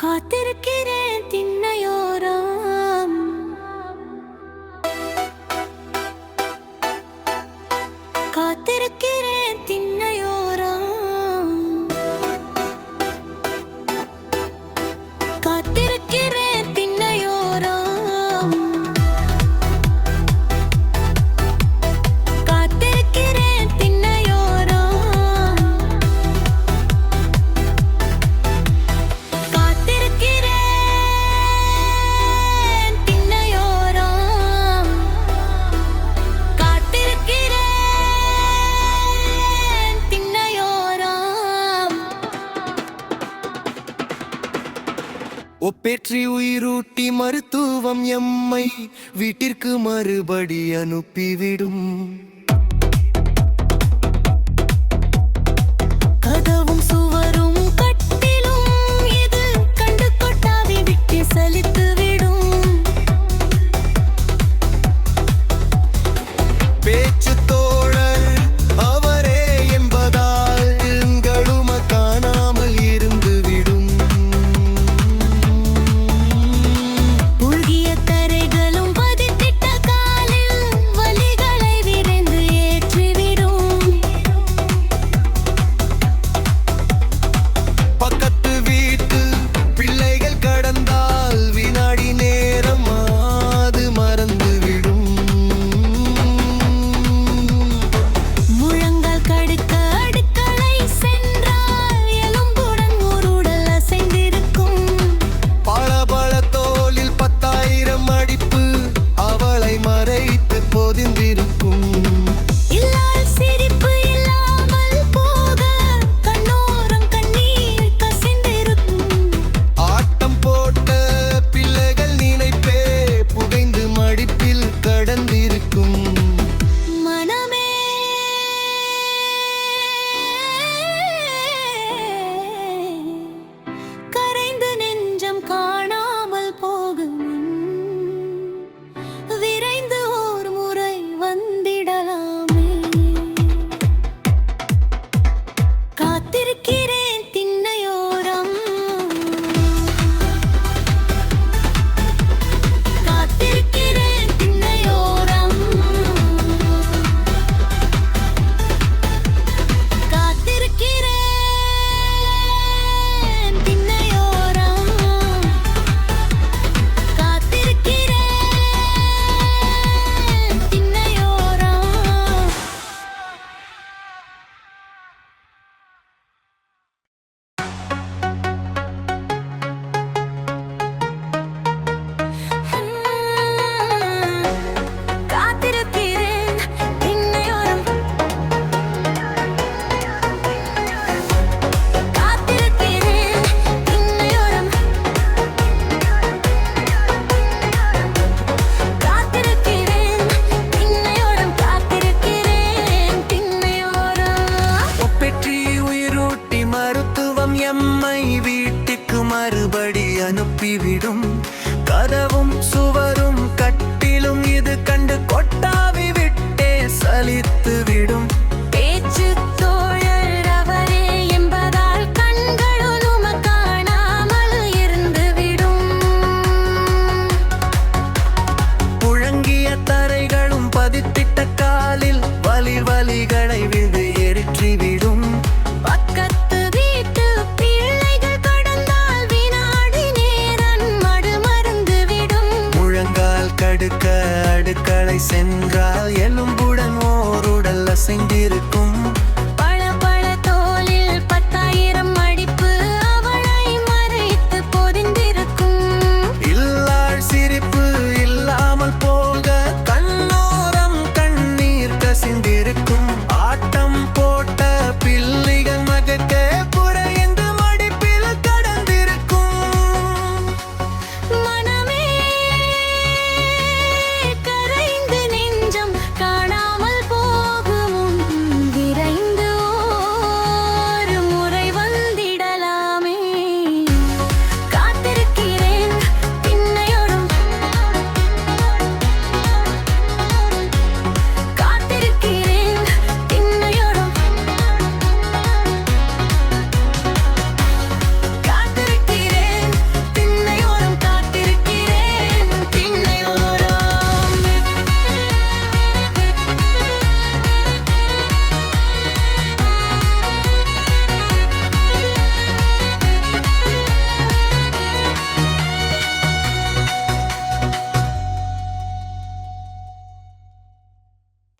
காத்திருக்கிறேன் திண்ணையோரம், காத்திருக்கிறேன் திண்ணையோரம், காத்திருக்கிறேன் திண்ணையோரம், காத்திருக்கிறேன் திண்ணையோரம், காத்திருக்கிறேன் திண்ணையோரம், காத்திருக்கிறேன் திண்ணையோரம். ஒப்பேற்றி உயிரூட்டி மருத்துவம் எம்மை வீட்டிற்கு மறுபடி அனுப்பிவிடும். கதவும் சுவரும் கட்டிலும் இது கண்டு கொட்டாவி விட்டு சலித்து விடும். பேச்சு தோழர் அவரே என்பதால் எங்களும காணாமல் இருந்துவிடும். புல்கிய தரைகளும் பதித்திட்ட காலில் வலிகளை விரைந்து ஏற்றிவிடும். பக்கத்து வீட்டு பிள்ளைகள் கடந்தால் வினாடி நேரம் அது மறந்துவிடும். முழங்கால் கடுக்க அடுக்களை சென்றால் எலும்புடன் ஒரு உடல் அசைந்திருக்கும். பளபள தோளில் 10,000 அடிப்பு அவளை மறைத்து பொதிந்திருக்கும். இல்லால் சிரிப்பு இல்லாமல் போக கண்ணோரம் கண்ணீர் கசிந்திருக்கும். ஆட்டம் போட்ட பிள்ளைகள் நினைப்பே புகைந்து மடிப்பில் கடந்திருக்கும். மனமே கரைந்து நெஞ்சம் காணாமல் போகும். விரைந்து ஓர் முறை வந்திடலாமே. காத்திருக்கிறேன் திண்ணையோரம், காத்திருக்கிறேன் திண்ணையோரம், காத்திருக்கிறேன் திண்ணையோரம், காத்திருக்கிறேன் திண்ணையோரம். காத்திருக்கிறேன் திண்ணையோரம், காத்திருக்கிறேன் திண்ணையோரம், காத்திருக்கிறேன் திண்ணையோரம், காத்திருக்கிறேன் திண்ணையோரம். ஒப்பேற்றி உயிரூட்டி மருத்துவம் எம்மை வீட்டுக்கு மறுபடி அனுப்பிவிடும். கதவும் சுவரும் கட்டிலும் இது கண்டு கொட்டாவி விட்டே சலித்து விடும். பேச்சு தோழர் அவரே என்பதால் கண்களும் காணாமல் இருந்துவிடும். புழங்கிய தரைகளும் பதித்திட்ட காலில் வலிகளை விழுந்து எரிற்றிவிடும். பக்கத்து வீட்டு பிள்ளைகள் கடந்தால் வினாடி நேரம் மறுந்துவிடும். முழங்கால் கடுக்க அடுக்களை சென்றால் எலும்பு